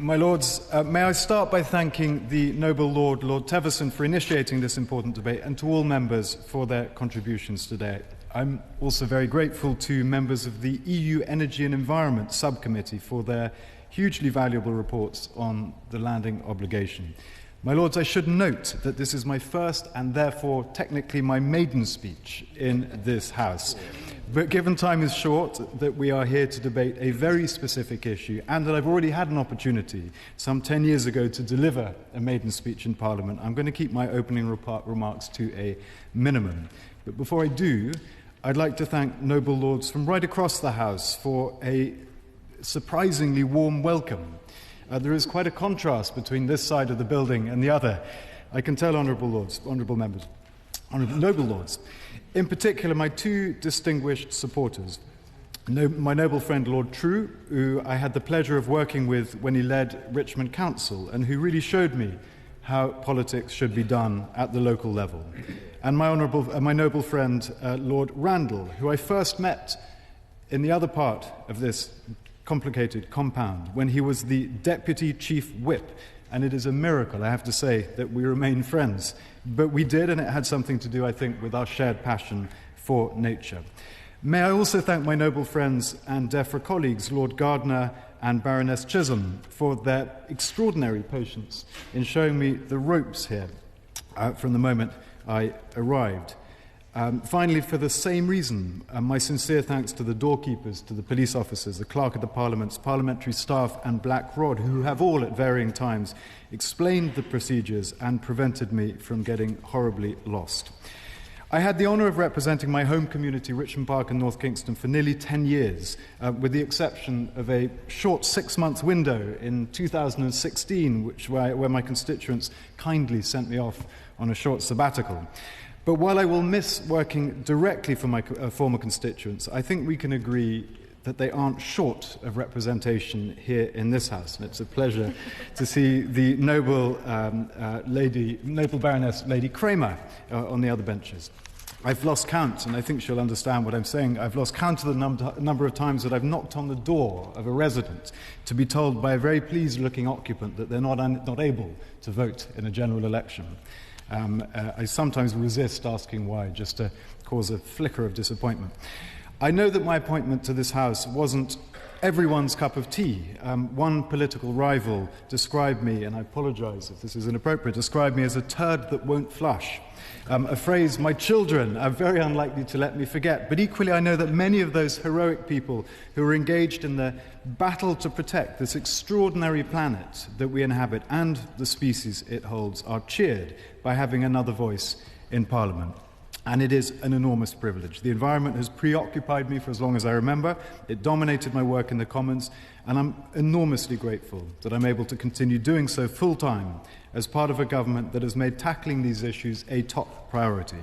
My Lords, may I start by thanking the Noble Lord, Lord Teverson, for initiating this important debate, and to all members for their contributions today. I'm also very grateful to members of the EU Energy and Environment Subcommittee for their hugely valuable reports on the landing obligation. My Lords, I should note that this is my first and therefore technically my maiden speech in this House. But given time is short, that we are here to debate a very specific issue, and that I've already had an opportunity some 10 years ago to deliver a maiden speech in Parliament, I'm going to keep my opening remarks to a minimum. But before I do, I'd like to thank noble lords from right across the House for a surprisingly warm welcome. There is quite a contrast between this side of the building and the other. I can tell, honourable lords, honourable members, honourable noble lords. In particular, my two distinguished supporters, my noble friend Lord True, who I had the pleasure of working with when he led Richmond Council, and who really showed me how politics should be done at the local level, and my noble friend Lord Randall, who I first met in the other part of this complicated compound when he was the Deputy Chief Whip. And it is a miracle, I have to say, that we remain friends. But we did, and it had something to do, I think, with our shared passion for nature. May I also thank my noble friends and DEFRA colleagues, Lord Gardner and Baroness Chisholm, for their extraordinary patience in showing me the ropes here from the moment I arrived. Finally, for the same reason, my sincere thanks to the doorkeepers, to the police officers, the clerk of the Parliament's parliamentary staff and Black Rod, who have all at varying times explained the procedures and prevented me from getting horribly lost. I had the honour of representing my home community, Richmond Park and North Kingston, for nearly 10 years, with the exception of a short 6-month window in 2016, where my constituents kindly sent me off on a short sabbatical. But while I will miss working directly for my former constituents, I think we can agree that they aren't short of representation here in this House. And it's a pleasure to see the noble Baroness Lady Kramer on the other benches. I've lost count, and I think she'll understand what I'm saying. I've lost count of the number of times that I've knocked on the door of a resident to be told by a very pleased-looking occupant that they're not able to vote in a general election. I sometimes resist asking why, just to cause a flicker of disappointment. I know that my appointment to this House wasn't everyone's cup of tea. One political rival described me, and I apologise if this is inappropriate, described me as a turd that won't flush. A phrase my children are very unlikely to let me forget. But equally, I know that many of those heroic people who are engaged in the battle to protect this extraordinary planet that we inhabit and the species it holds are cheered by having another voice in Parliament. And it is an enormous privilege. The environment has preoccupied me for as long as I remember. It dominated my work in the Commons, and I'm enormously grateful that I'm able to continue doing so full-time as part of a government that has made tackling these issues a top priority.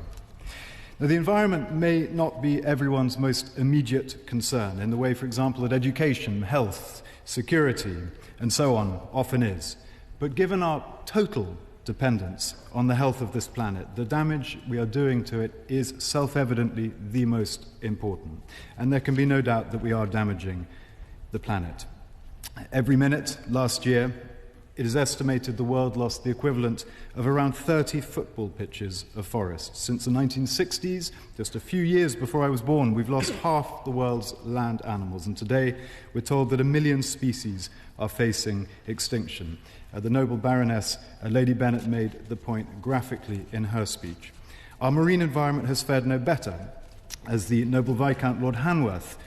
Now, the environment may not be everyone's most immediate concern in the way, for example, that education, health, security, and so on often is. But given our total dependence on the health of this planet, the damage we are doing to it is self-evidently the most important. And there can be no doubt that we are damaging the planet. Every minute last year, it is estimated the world lost the equivalent of around 30 football pitches of forest. Since the 1960s, just a few years before I was born, we've lost half the world's land animals. And today, we're told that 1 million species are facing extinction. The noble Baroness, Lady Bennet, made the point graphically in her speech. Our marine environment has fared no better. As the noble Viscount Lord Hanworth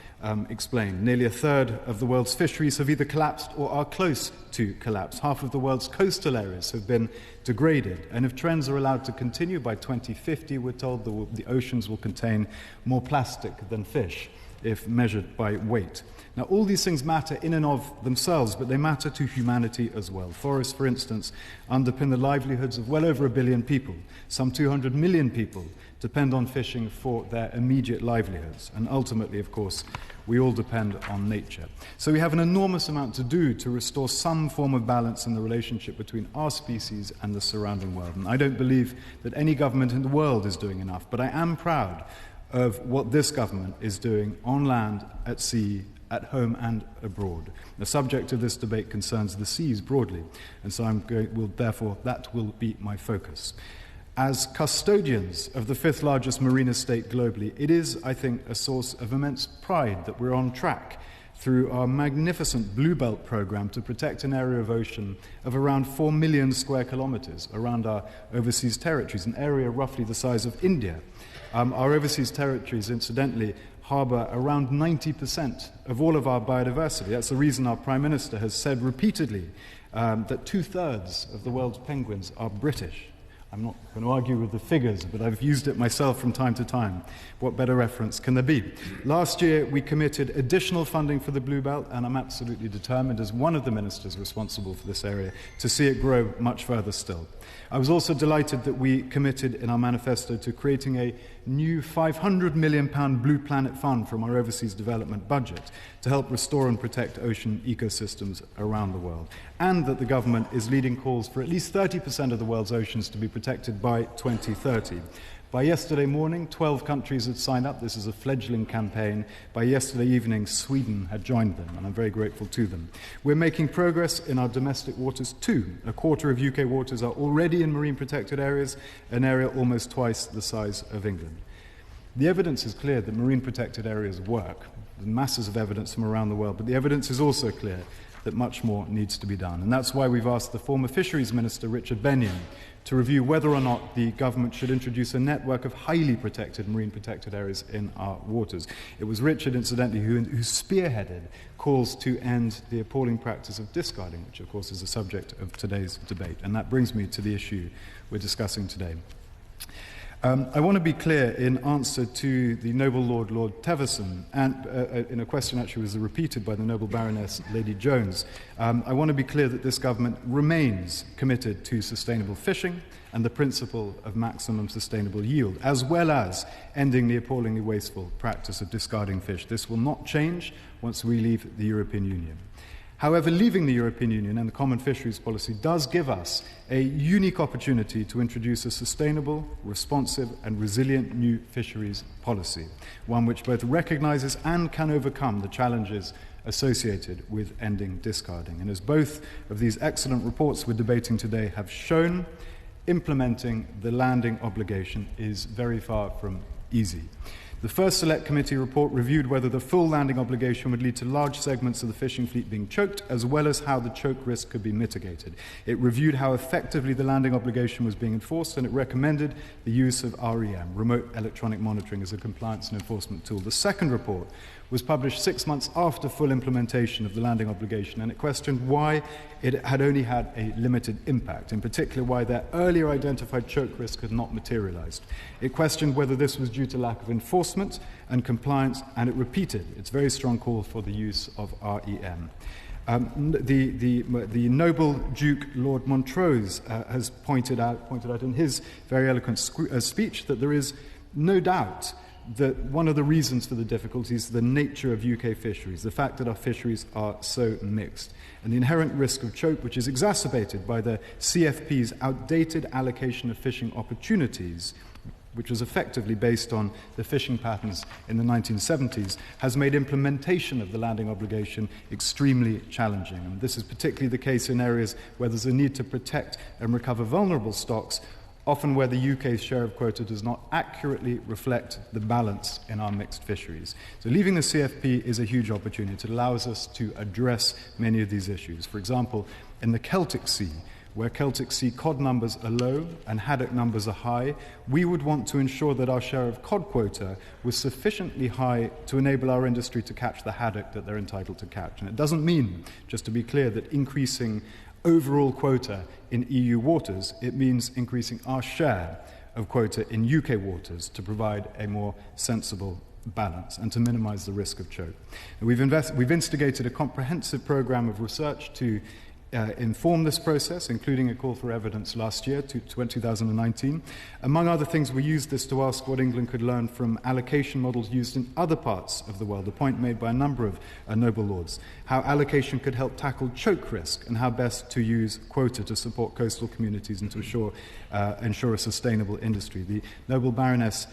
explained, nearly a third of the world's fisheries have either collapsed or are close to collapse. Half of the world's coastal areas have been degraded. And if trends are allowed to continue, by 2050, we're told the oceans will contain more plastic than fish, if measured by weight. Now, all these things matter in and of themselves, but they matter to humanity as well. Forests, for instance, underpin the livelihoods of well over 1 billion people. Some 200 million people depend on fishing for their immediate livelihoods. And ultimately, of course, we all depend on nature. So we have an enormous amount to do to restore some form of balance in the relationship between our species and the surrounding world. And I don't believe that any government in the world is doing enough, but I am proud of what this government is doing on land, at sea, at home and abroad. The subject of this debate concerns the seas broadly, and so therefore that will be my focus. As custodians of the fifth largest marine estate globally, it is, I think, a source of immense pride that we're on track through our magnificent Blue Belt program to protect an area of ocean of around 4 million square kilometers around our overseas territories, an area roughly the size of India. Our overseas territories, incidentally, harbour around 90% of all of our biodiversity. That's the reason our Prime Minister has said repeatedly that 2/3 of the world's penguins are British. I'm not going to argue with the figures, but I've used it myself from time to time. What better reference can there be? Last year, we committed additional funding for the Blue Belt, and I'm absolutely determined, as one of the ministers responsible for this area, to see it grow much further still. I was also delighted that we committed in our manifesto to creating a new £500 million Blue Planet Fund from our overseas development budget to help restore and protect ocean ecosystems around the world, and that the government is leading calls for at least 30% of the world's oceans to be protected by 2030. By yesterday morning, 12 countries had signed up. This is a fledgling campaign. By yesterday evening, Sweden had joined them, and I'm very grateful to them. We're making progress in our domestic waters too. A quarter of UK waters are already in marine protected areas, an area almost twice the size of England. The evidence is clear that marine protected areas work. There's masses of evidence from around the world, but the evidence is also clear that much more needs to be done. And that's why we've asked the former Fisheries Minister, Richard Benyon, to review whether or not the government should introduce a network of highly protected marine protected areas in our waters. It was Richard, incidentally, who spearheaded calls to end the appalling practice of discarding, which, of course, is the subject of today's debate. And that brings me to the issue we're discussing today. I want to be clear in answer to the Noble Lord Teverson, and in a question actually was repeated by the Noble Baroness Lady Jones. I want to be clear that this government remains committed to sustainable fishing and the principle of maximum sustainable yield, as well as ending the appallingly wasteful practice of discarding fish. This will not change once we leave the European Union. However, leaving the European Union and the common fisheries policy does give us a unique opportunity to introduce a sustainable, responsive and resilient new fisheries policy, one which both recognises and can overcome the challenges associated with ending discarding. And as both of these excellent reports we're debating today have shown, implementing the landing obligation is very far from easy. The first Select Committee report reviewed whether the full landing obligation would lead to large segments of the fishing fleet being choked, as well as how the choke risk could be mitigated. It reviewed how effectively the landing obligation was being enforced, and it recommended the use of REM, remote electronic monitoring, as a compliance and enforcement tool. The second report was published 6 months after full implementation of the landing obligation, and it questioned why it had only had a limited impact, in particular why their earlier identified choke risk had not materialized. It questioned whether this was due to lack of enforcement and compliance, and it repeated its very strong call for the use of REM. The Noble Duke Lord Montrose has pointed out in his very eloquent speech that there is no doubt that one of the reasons for the difficulties is the nature of UK fisheries, the fact that our fisheries are so mixed, and the inherent risk of choke, which is exacerbated by the CFP's outdated allocation of fishing opportunities, which was effectively based on the fishing patterns in the 1970s, has made implementation of the landing obligation extremely challenging. And this is particularly the case in areas where there's a need to protect and recover vulnerable stocks, often where the UK's share of quota does not accurately reflect the balance in our mixed fisheries. So leaving the CFP is a huge opportunity. It allows us to address many of these issues. For example, in the Celtic Sea, where Celtic Sea cod numbers are low and haddock numbers are high, we would want to ensure that our share of cod quota was sufficiently high to enable our industry to catch the haddock that they're entitled to catch. And it doesn't mean, just to be clear, that increasing overall quota in EU waters, it means increasing our share of quota in UK waters to provide a more sensible balance and to minimize the risk of choke. And we've instigated a comprehensive program of research to inform this process, including a call for evidence last year, to 2019. Among other things, we used this to ask what England could learn from allocation models used in other parts of the world, a point made by a number of noble lords, how allocation could help tackle choke risk and how best to use quota to support coastal communities and to ensure a sustainable industry. The Noble Baroness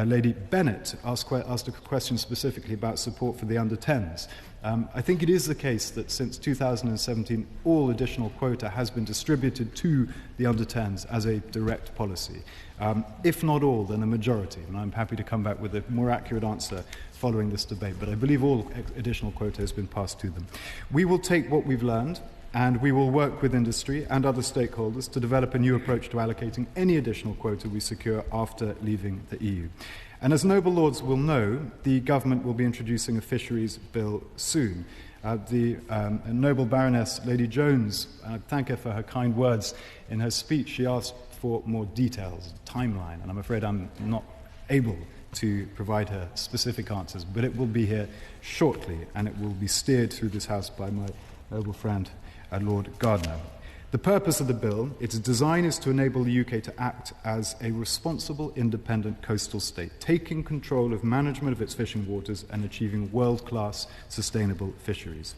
Lady Bennett asked a question specifically about support for the under-10s. I think it is the case that since 2017, all additional quota has been distributed to the under-10s as a direct policy. If not all, then a majority. And I'm happy to come back with a more accurate answer following this debate. But I believe all additional quota has been passed to them. We will take what we've learned, and we will work with industry and other stakeholders to develop a new approach to allocating any additional quota we secure after leaving the EU. And as noble lords will know, the government will be introducing a fisheries bill soon. The noble Baroness Lady Jones, I thank her for her kind words in her speech. She asked for more details, timeline, and I'm afraid I'm not able to provide her specific answers, but it will be here shortly, and it will be steered through this House by my noble friend, Lord Gardiner. The purpose of the bill, its design is to enable the UK to act as a responsible, independent coastal state, taking control of management of its fishing waters and achieving world-class sustainable fisheries.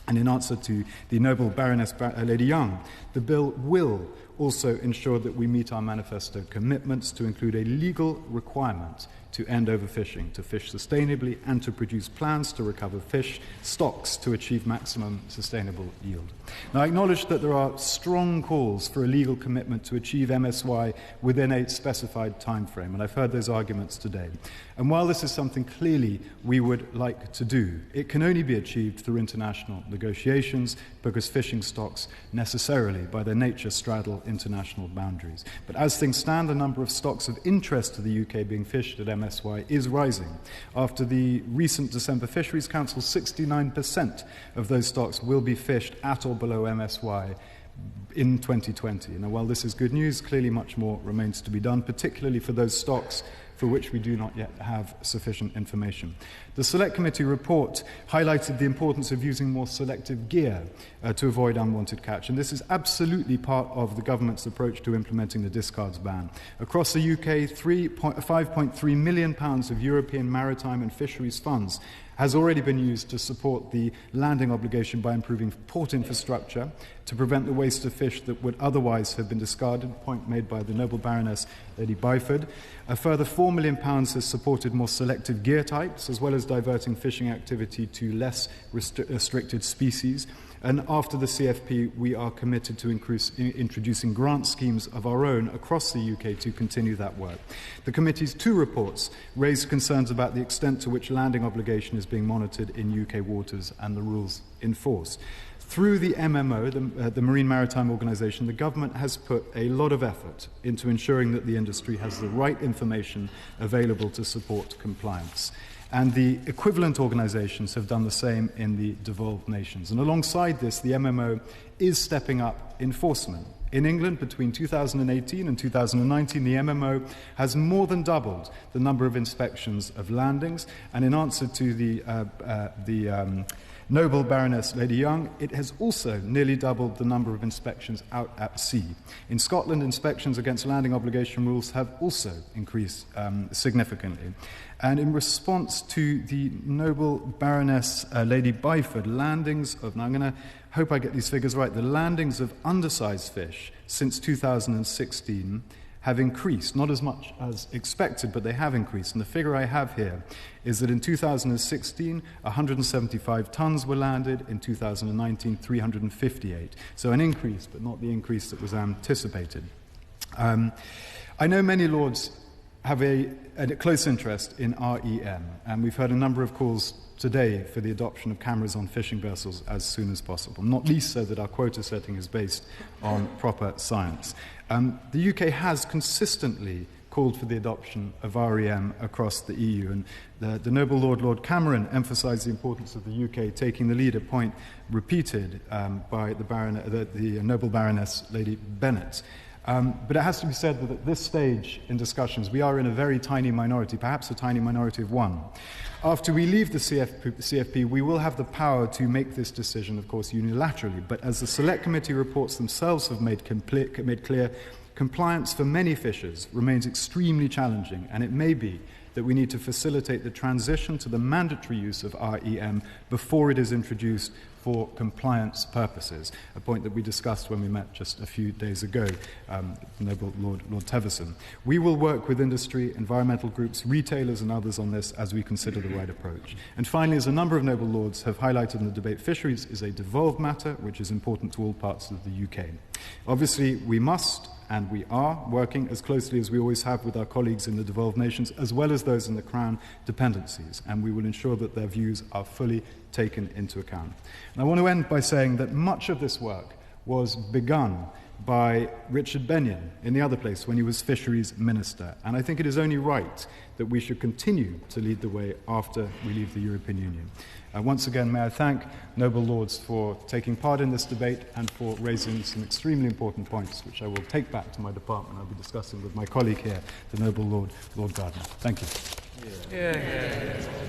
And in answer to the noble Baroness Lady Young, the bill will also ensure that we meet our manifesto commitments to include a legal requirement to end overfishing, to fish sustainably, and to produce plans to recover fish stocks to achieve maximum sustainable yield. Now, I acknowledge that there are strong calls for a legal commitment to achieve MSY within a specified time frame, and I've heard those arguments today. And while this is something clearly we would like to do, it can only be achieved through international negotiations because fishing stocks necessarily, by their nature, straddle international boundaries. But as things stand, the number of stocks of interest to the UK being fished at MSY is rising. After the recent December Fisheries Council, 69% of those stocks will be fished at or below MSY in 2020. Now, while this is good news, clearly much more remains to be done, particularly for those stocks for which we do not yet have sufficient information. The Select Committee report highlighted the importance of using more selective gear to avoid unwanted catch, and this is absolutely part of the government's approach to implementing the discards ban. Across the UK, £5.3 million of European maritime and fisheries funds has already been used to support the landing obligation by improving port infrastructure to prevent the waste of fish that would otherwise have been discarded, a point made by the noble Baroness Lady Byford. A further £4 million has supported more selective gear types, as well as diverting fishing activity to less restricted species. And after the CFP, we are committed to introducing grant schemes of our own across the UK to continue that work. The committee's two reports raised concerns about the extent to which landing obligation is being monitored in UK waters and the rules enforced. Through the MMO, the Marine Maritime Organisation, the government has put a lot of effort into ensuring that the industry has the right information available to support compliance. And the equivalent organisations have done the same in the devolved nations. And alongside this, the MMO is stepping up enforcement. In England, between 2018 and 2019, the MMO has more than doubled the number of inspections of landings. And in answer to the noble Baroness Lady Young, it has also nearly doubled the number of inspections out at sea. In Scotland, inspections against landing obligation rules have also increased significantly. And in response to the noble Baroness Lady Byford, landings of, now I'm going to hope I get these figures right, the landings of undersized fish since 2016 have increased, not as much as expected, but they have increased. And the figure I have here is that in 2016, 175 tons were landed, in 2019, 358. So an increase, but not the increase that was anticipated. I know many lords have a close interest in REM, and we've heard a number of calls today for the adoption of cameras on fishing vessels as soon as possible, not least so that our quota setting is based on proper science. The UK has consistently called for the adoption of REM across the EU, and the noble Lord Cameron emphasised the importance of the UK taking the lead, a point repeated by the noble Baroness Lady Bennett. But it has to be said that at this stage in discussions, we are in a very tiny minority, perhaps a tiny minority of one. After we leave the CFP, we will have the power to make this decision, of course, unilaterally. But as the Select Committee reports themselves have made clear, compliance for many fishers remains extremely challenging, and it may be that we need to facilitate the transition to the mandatory use of REM before it is introduced for compliance purposes, a point that we discussed when we met just a few days ago, Noble Lord Teverson. We will work with industry, environmental groups, retailers and others on this as we consider the right approach. And finally, as a number of Noble Lords have highlighted in the debate, fisheries is a devolved matter which is important to all parts of the UK. Obviously, we must and we are working as closely as we always have with our colleagues in the devolved nations, as well as those in the Crown dependencies, and we will ensure that their views are fully taken into account. And I want to end by saying that much of this work was begun by Richard Benyon in the other place when he was Fisheries Minister, and I think it is only right that we should continue to lead the way after we leave the European Union. Once again, may I thank Noble Lords for taking part in this debate and for raising some extremely important points, which I will take back to my department. I'll be discussing with my colleague here, the Noble Lord, Lord Gardner. Thank you. Yeah.